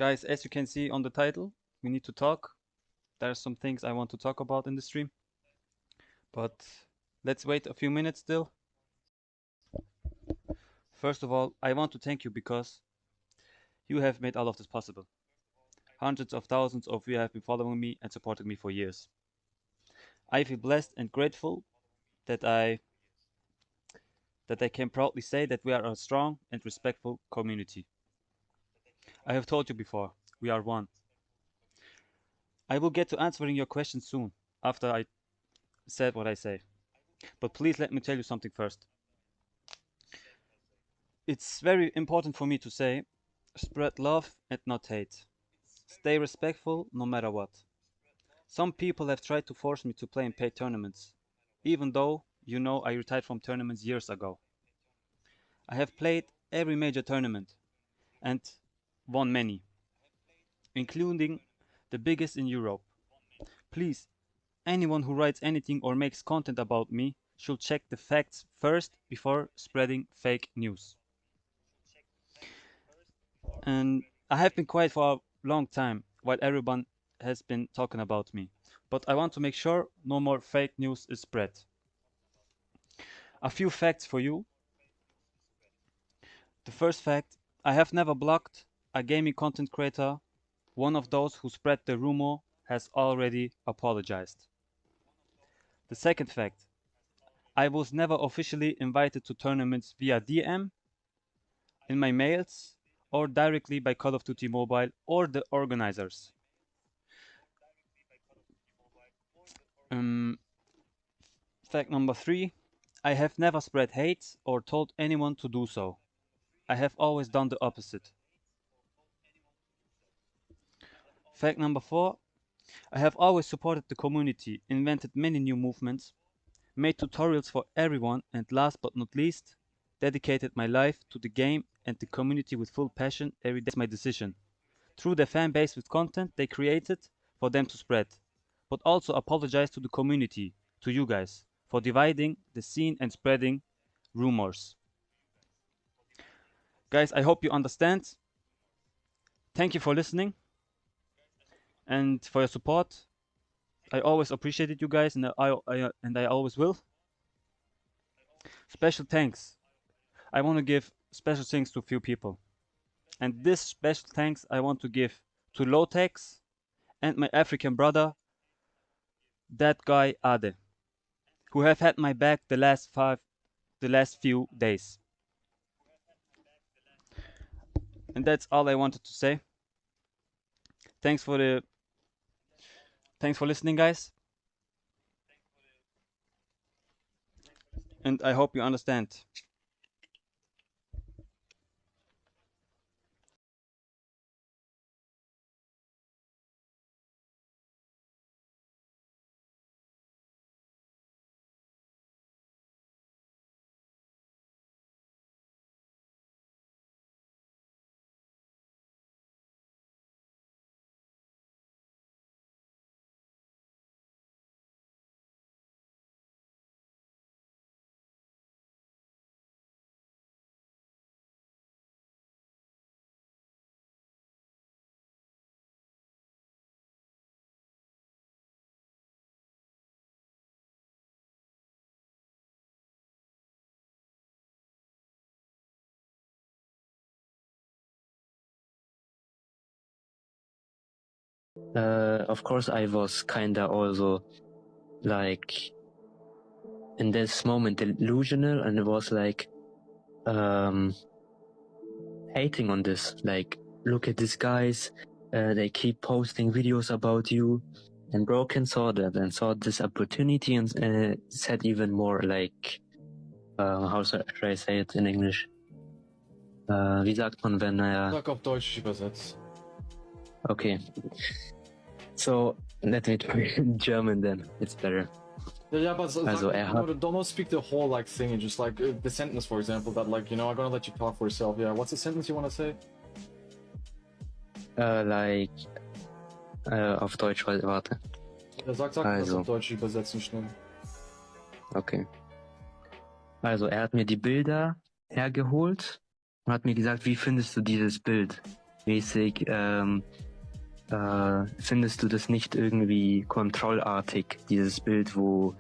Guys, as you can see on the title, we need to talk. There are some things I want to talk about in the stream, but let's wait a few minutes still. First of all, I want to thank you because you have made all of this possible. Hundreds of thousands of you have been following me and supporting me for years. I feel blessed and grateful that I can proudly say that we are a strong and respectful community. I have told you before, we are one. I will get to answering your questions soon, after I said what I say. But please let me tell you something first. It's very important for me to say, spread love and not hate. Stay respectful no matter what. Some people have tried to force me to play in paid tournaments, even though you know I retired from tournaments years ago. I have played every major tournament and won many, including the biggest in Europe. Please, anyone who writes anything or makes content about me should check the facts first before spreading fake news. And I have been quiet for a long time while everyone has been talking about me. But I want to make sure no more fake news is spread. A few facts for you. The first fact, I have never blocked a gaming content creator. One of those who spread the rumor has already apologized. The second fact, I was never officially invited to tournaments via DM, in my mails, or directly by Call of Duty Mobile or the organizers. Fact number 3, I have never spread hate or told anyone to do so. I have always done the opposite. Fact number 4, I have always supported the community, invented many new movements, made tutorials for everyone, and last but not least, dedicated my life to the game and the community with full passion every day. Is my decision. Through their fan base with content they created for them to spread, but also apologize to the community, to you guys, for dividing the scene and spreading rumors. Guys, I hope you understand. Thank you for listening and for your support. I always appreciated you guys, and I always will. Special thanks. I want to give special thanks to a few people. And this special thanks I want to give to Lotex and my African brother, that guy Ade, who have had my back the last few days. And that's all I wanted to say. Thanks for listening, guys. And I hope you understand. Of course, I was kinda also like in this moment delusional, and it was like hating on this. Like, look at these guys, they keep posting videos about you. And Broken saw that and saw this opportunity and said even more like, how should I say it in English? Wie sagt man, wenn Sag auf Deutsch übersetzt. Okay. So, let me try in German then. It's better. Yeah, but Also, don't speak the whole like thing. Just like the sentence, for example, that like I'm gonna let you talk for yourself. Yeah, what's the sentence you want to say? Auf Deutsch, warte. Ja, sag das auf Deutsch übersetzen schnell. Okay. Also, er hat mir die Bilder hergeholt und hat mir gesagt, wie findest du dieses Bild? mäßig, findest du das nicht irgendwie kontrollartig, dieses Bild, wo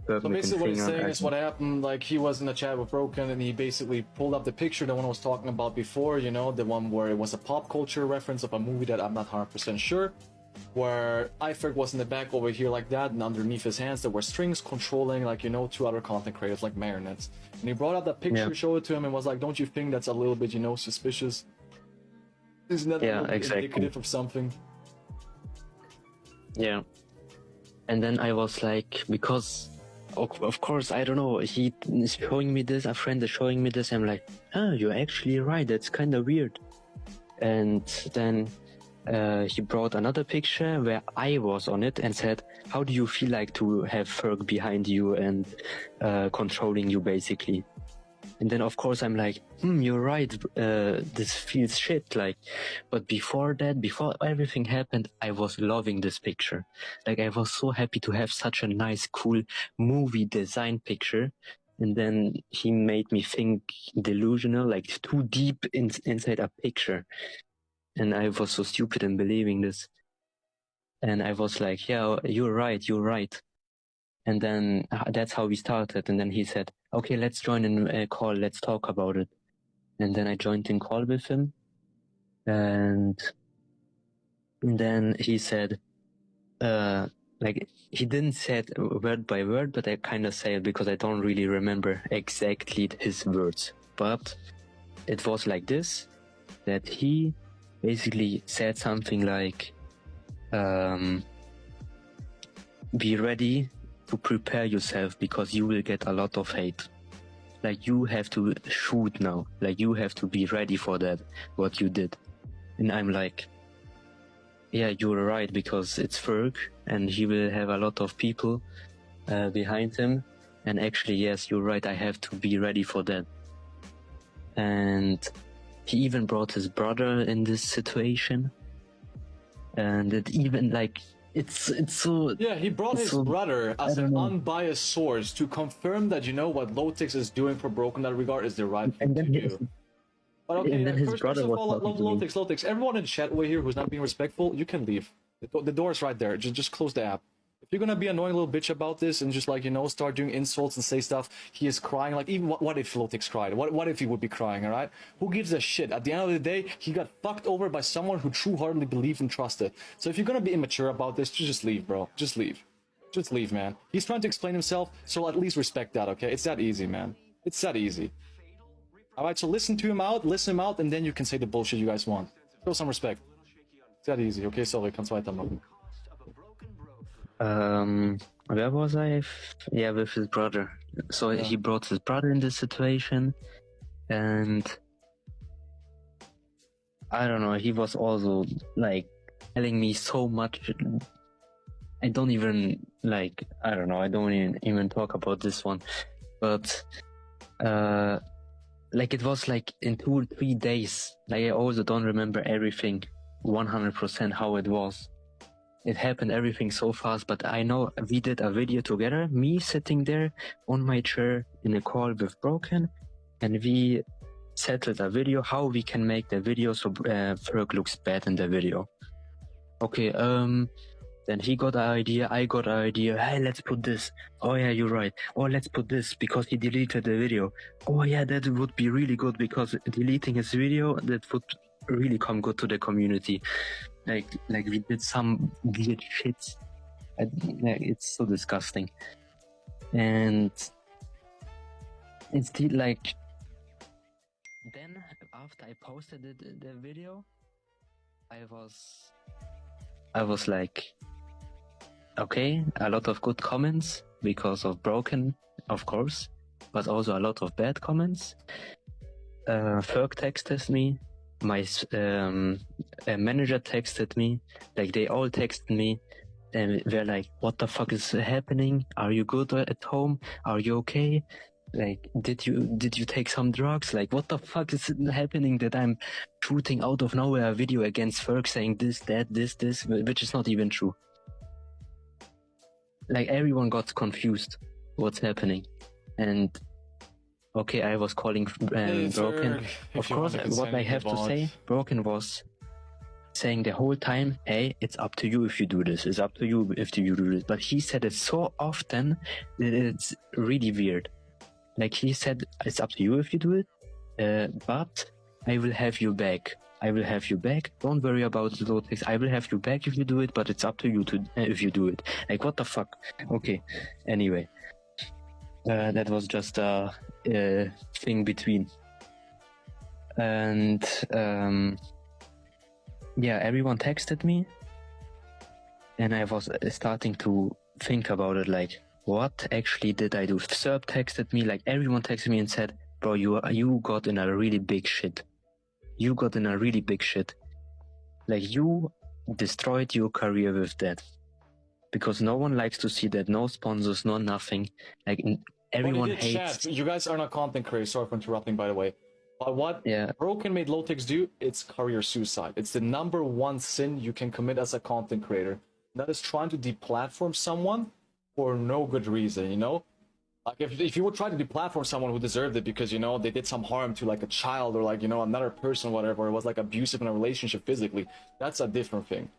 Berg So mit den basically what he's Fingern... saying is what happened, like he was in a chat with Broken and he basically pulled up the picture, the one I was talking about before, you know, the one where it was a pop culture reference of a movie that I'm not 100% sure, where Iferg was in the back over here like that, and underneath his hands there were strings controlling, like, you know, two other content creators like marionettes. And he brought up that picture, Yeah. showed it to him, and was like, don't you think that's a little bit, you know, suspicious? Isn't that a little bit exactly. indicative of something? Yeah. And then I was like, because of course, I don't know, he is showing me this, a friend is showing me this, I'm like, oh, you're actually right, that's kind of weird. And then he brought another picture where I was on it and said, how do you feel like to have Ferg behind you and controlling you basically? And then of course I'm like, you're right, this feels shit, like, but before that, before everything happened, I was loving this picture. Like, I was so happy to have such a nice, cool movie design picture. And then he made me think delusional, like too deep inside a picture. And I was so stupid in believing this. And I was like, yeah, you're right. And then that's how we started. And then he said, okay, let's join in a call. Let's talk about it. And then I joined in call with him. And then he said, like, he didn't say it word by word, but I kind of say it because I don't really remember exactly his words. But it was like this, that he basically said something like, be ready to prepare yourself because you will get a lot of hate. Like, you have to shoot now. Like, you have to be ready for that, what you did. And I'm like, yeah, you're right, because it's Ferg and he will have a lot of people behind him. And actually, yes, you're right, I have to be ready for that. And he even brought his brother in this situation. And it even, like, it's so... Yeah, he brought his brother as an unbiased source to confirm that, you know, what Lotex is doing for Broken in that regard is the right thing to do. But okay, and then his first brother of all, was Lotex, everyone in chat over here who's not being respectful, you can leave. The door's right there. Just close the app. If you're gonna be annoying little bitch about this and just, like, you know, start doing insults and say stuff, he is crying. Like, even what if Lotex cried? What if he would be crying? All right, who gives a shit? At the end of the day, he got fucked over by someone who true-heartedly believed and trusted. So if you're gonna be immature about this, just leave, bro. Just leave. Just leave, man. He's trying to explain himself, so at least respect that, okay? It's that easy, man. It's that easy. Alright, so listen him out, and then you can say the bullshit you guys want. Show some respect. It's that easy, okay? Sorry, kannst weitermachen. Where was I? Yeah, with his brother. So he brought his brother in this situation, and I don't know, he was also, like, telling me so much. I don't even, like, I don't know, I don't even talk about this one, but like, it was like in 2 or 3 days. Like, I also don't remember everything 100% how it was. It happened everything so fast, but I know we did a video together, me sitting there on my chair in a call with Broken, and we settled a video, how we can make the video so Ferg looks bad in the video. Okay, then he got an idea, I got an idea, hey, let's put this. Oh yeah, you're right. Oh, let's put this because he deleted the video. Oh yeah, that would be really good because deleting his video, that would really come good to the community. Like we did some weird shit. It's so disgusting. And it's like, then after I posted the video, I was like, okay, a lot of good comments because of Broken, of course, but also a lot of bad comments. Ferg texted me, my manager texted me, like, they all texted me, and they're like, what the fuck is happening? Are you good at home? Are you okay? Like, did you take some drugs? Like, what the fuck is happening that I'm shooting out of nowhere a video against Ferg saying this, that, this, which is not even true. Like, everyone got confused what's happening. And okay, I was calling Broken. Of course, what I have to say, Broken was saying the whole time, hey, it's up to you if you do this. It's up to you if you do this. But he said it so often that it's really weird. Like he said, it's up to you if you do it, but I will have you back. I will have you back. Don't worry about the lotex. I will have you back if you do it, but it's up to you to if you do it. Like what the fuck? Okay. Anyway, that was just a thing between. And yeah, everyone texted me, and I was starting to think about it. Like, what actually did I do? Serb texted me. Like everyone texted me and said, "Bro, you got in a really big shit. You got in a really big shit. Like you destroyed your career with that, because no one likes to see that. No sponsors, no nothing. Like everyone hates." Chat. You guys are not content creators. Sorry for interrupting, by the way. But what Broken made Lotex do, it's career suicide. It's the #1 sin you can commit as a content creator. That is trying to deplatform someone for no good reason, you know? Like if you would try to deplatform someone who deserved it because, you know, they did some harm to like a child or like, you know, another person, whatever, it was like abusive in a relationship physically, that's a different thing.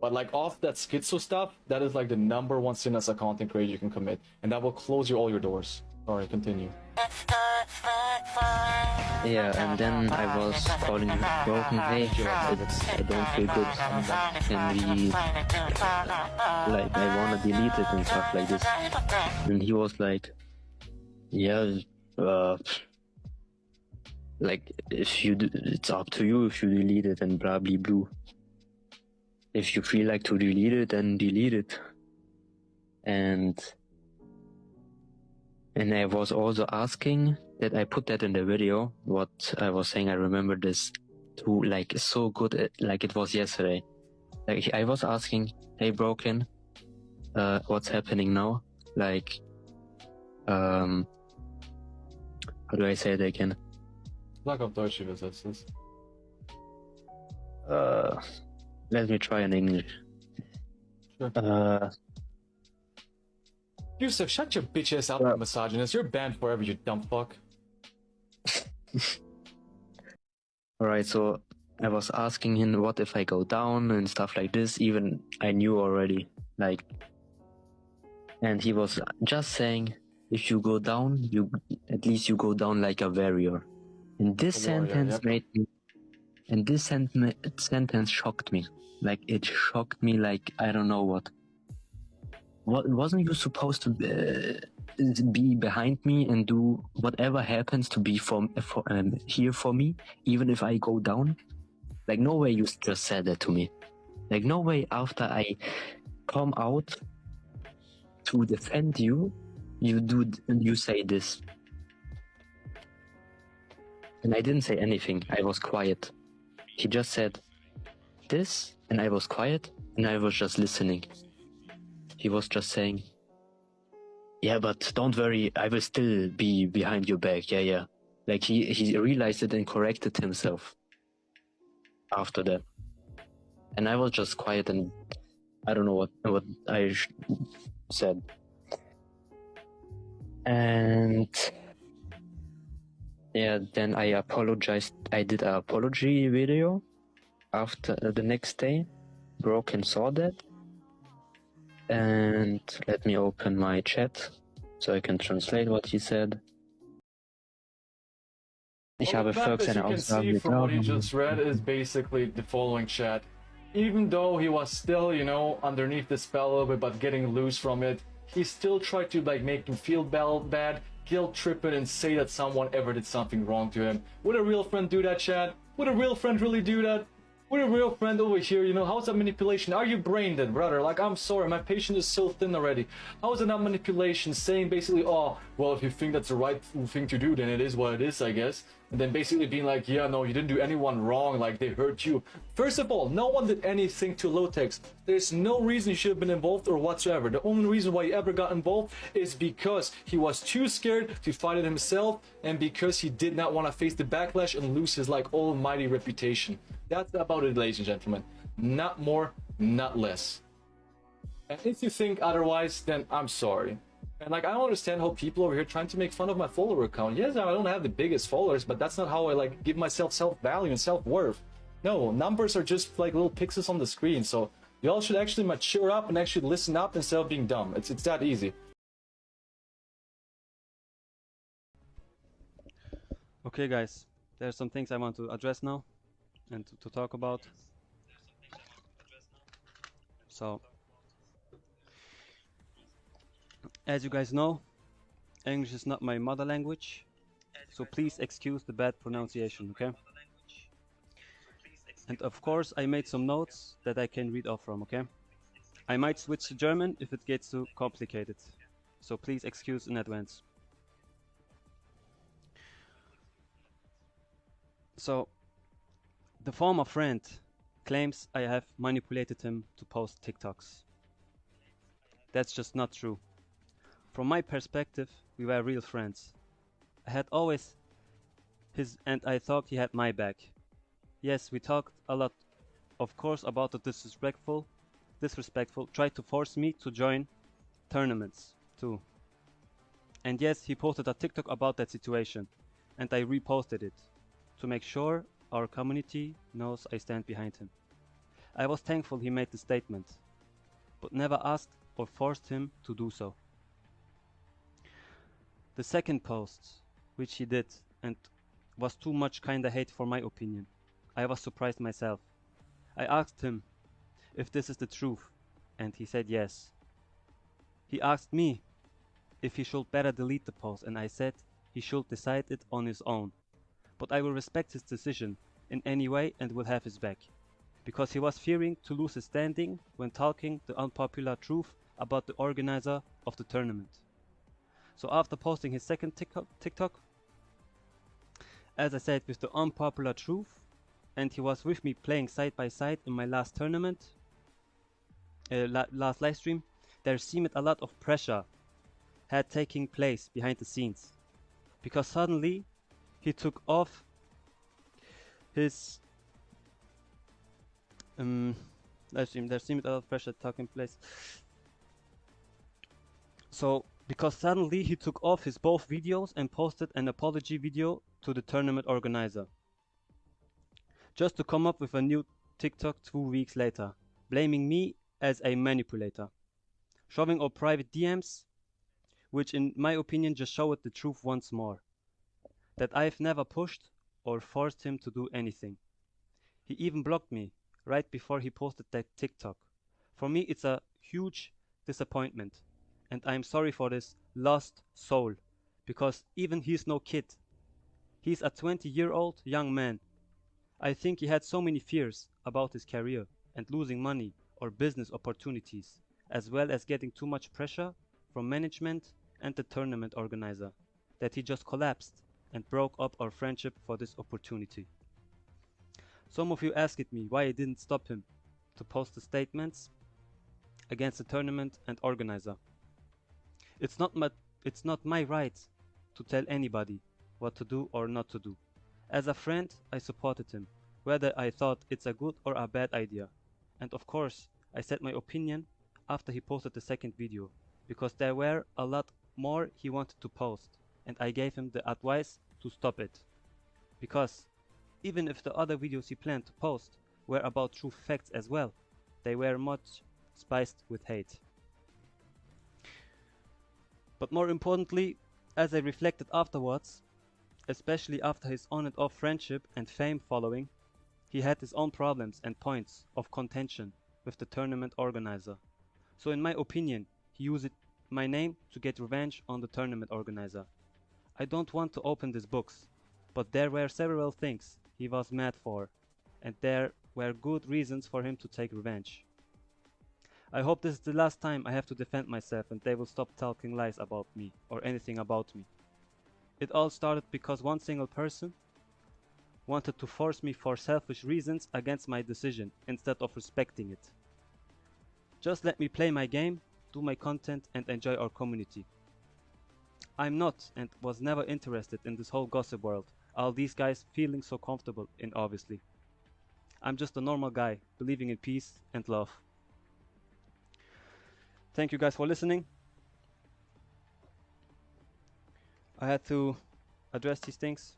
But like off that schizo stuff, that is like the #1 sin as a content creator you can commit. And that will close all your doors. Sorry, continue. Yeah, and then I was calling him Broken, hey, I don't feel good, can we, like, I wanna delete it and stuff like this. And he was like, yeah, like, if you do, it's up to you if you delete it and blah blah blah. If you feel like to delete it, then delete it. And I was also asking that I put that in the video, what I was saying, I remember this too, like so good, like it was yesterday. Like I was asking, hey Broken, what's happening now? Like, how do I say it again? Sag auf Deutsch übersetzt es. Let me try in English. Sure. Yusuf, shut your bitch ass up, misogynist. You're banned forever, you dumb fuck. Alright, so I was asking him what if I go down and stuff like this, even I knew already, like, and he was just saying, if you go down, at least you go down like a warrior. And this sentence made me, and this sentence shocked me. Like, it shocked me like, I don't know what. Wasn't you supposed to be behind me and do whatever happens to be here for me, even if I go down? Like, no way you just said that to me. Like, no way after I come out to defend you, you say this. And I didn't say anything. I was quiet. He just said this, and I was quiet, and I was just listening. He was just saying, yeah, but don't worry, I will still be behind your back, yeah. Like he realized it and corrected himself after that. And I was just quiet and I don't know what I said. And yeah, then I apologized. I did an apology video after the next day. Broken saw that. And let me open my chat so I can translate what he said. Ich habe folgt seine Aussagen from what he just read is basically the following, chat. Even though he was still, you know, underneath the spell a little bit, but getting loose from it, he still tried to like make him feel bad, guilt trip it, and say that someone ever did something wrong to him. Would a real friend do that, chat? Would a real friend really do that? Would a real friend over here, you know, how's that manipulation? Are you brain dead, brother? Like, I'm sorry, my patience is so thin already. How is it not manipulation? Saying basically, oh, well, if you think that's the right thing to do, then it is what it is, I guess. And then basically being like, yeah, no, you didn't do anyone wrong, like, they hurt you. First of all, no one did anything to Lotex. There's no reason you should have been involved or whatsoever. The only reason why he ever got involved is because he was too scared to fight it himself, and because he did not want to face the backlash and lose his, like, almighty reputation. That's about it, ladies and gentlemen. Not more, not less. And if you think otherwise, then I'm sorry. And like, I don't understand how people over here trying to make fun of my follower count. Yes, I don't have the biggest followers, but that's not how I like give myself self-value and self-worth. No, numbers are just like little pixels on the screen, so y'all should actually mature up and actually listen up instead of being dumb. It's that easy. Okay, guys, there's some things I want to address now and to talk about. So, as you guys know, English is not my mother language, so please excuse the bad pronunciation, okay? And of course, I made some notes that I can read off from, okay? I might switch to German if it gets too complicated, so please excuse in advance. So, the former friend claims I have manipulated him to post TikToks. That's just not true. From my perspective, we were real friends. I had always his and I thought he had my back. Yes, we talked a lot, of course, about the disrespectful, tried to force me to join tournaments too. And yes, he posted a TikTok about that situation, and I reposted it to make sure our community knows I stand behind him. I was thankful he made the statement, but never asked or forced him to do so. The second post, which he did, and was too much kinda hate for my opinion. I was surprised myself. I asked him if this is the truth, and he said yes. He asked me if he should better delete the post, and I said he should decide it on his own. But I will respect his decision in any way and will have his back, because he was fearing to lose his standing when talking the unpopular truth about the organizer of the tournament. So after posting his second TikTok, as I said, with the unpopular truth, and he was with me playing side by side in my last tournament, last live stream, there seemed a lot of pressure had taking place behind the scenes, because suddenly he took off his live stream. There seemed a lot of pressure taking place. So because suddenly he took off his both videos and posted an apology video to the tournament organizer, just to come up with a new TikTok 2 weeks later, blaming me as a manipulator, showing our private DMs, which in my opinion just showed the truth once more, that I've never pushed or forced him to do anything. He even blocked me right before he posted that TikTok. For me, it's a huge disappointment, and I'm sorry for this lost soul, because even he's no kid. He's a 20-year-old young man. I think he had so many fears about his career and losing money or business opportunities, as well as getting too much pressure from management and the tournament organizer, that he just collapsed and broke up our friendship for this opportunity. Some of you asked me why I didn't stop him to post the statements against the tournament and organizer. It's not my right to tell anybody what to do or not to do. As a friend, I supported him, whether I thought it's a good or a bad idea. And of course, I said my opinion after he posted the second video, because there were a lot more he wanted to post, and I gave him the advice to stop it. Because even if the other videos he planned to post were about true facts as well, they were much spiced with hate. But more importantly, as I reflected afterwards, especially after his on and off friendship and fame following, he had his own problems and points of contention with the tournament organizer. So in my opinion, he used my name to get revenge on the tournament organizer. I don't want to open these books, but there were several things he was mad for, and there were good reasons for him to take revenge. I hope this is the last time I have to defend myself and they will stop talking lies about me or anything about me. It all started because one single person wanted to force me for selfish reasons against my decision instead of respecting it. Just let me play my game, do my content and enjoy our community. I'm not and was never interested in this whole gossip world, all these guys feeling so comfortable in, obviously. I'm just a normal guy, believing in peace and love. Thank you guys for listening. I had to address these things.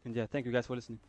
And yeah, thank you guys for listening.